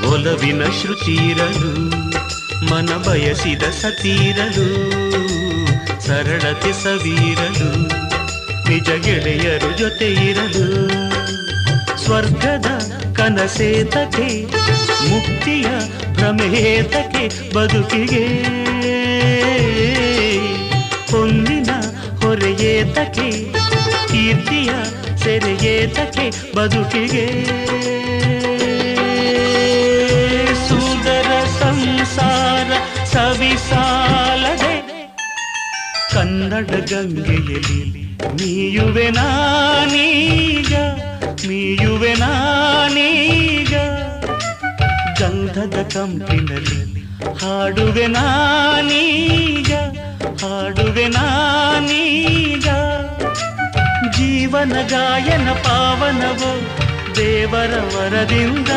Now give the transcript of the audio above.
ಒಲವಿನ ಶ್ರುತಿರಲು ಮನ ಬಯಸಿದ ಸತೀರಲು ಸರಳತೆ ಸವೀರಲು ನಿಜ ಗೆಳೆಯರು ಜೊತೆ ಇರಲು ಸ್ವರ್ಗದ ಕನಸೇತಕ್ಕೆ ಮುಕ್ತಿಯ ಭ್ರಮೇತಕ್ಕೆ ಬದುಕಿಗೆ ಹೊಂದಿನ ಹೊರೆಯೇತಕ್ಕೆ ಕೀರ್ತಿಯ ಸೆರೆಯೇತಕ್ಕೆ ಬದುಕಿಗೆ ಸುಂದರ ಸಂಸಾರ ಸವಿಸಾಲದೆ ಕನ್ನಡ ಗಂಗೆಯಲ್ಲಿ ಮೀಯುವೆ ನಾನೀಗ ಮೀಯುವೆ ನಾನೀಗ ಗಂಧದ ಕಂಪಿನಲ್ಲಿ ಹಾಡುವೆ ನಾನೀಗ ಹಾಡುವೆ ನಾನೀಗ ಜೀವನ ಗಾಯನ ಪಾವನವೋ ದೇವರ ವರದಿಂದ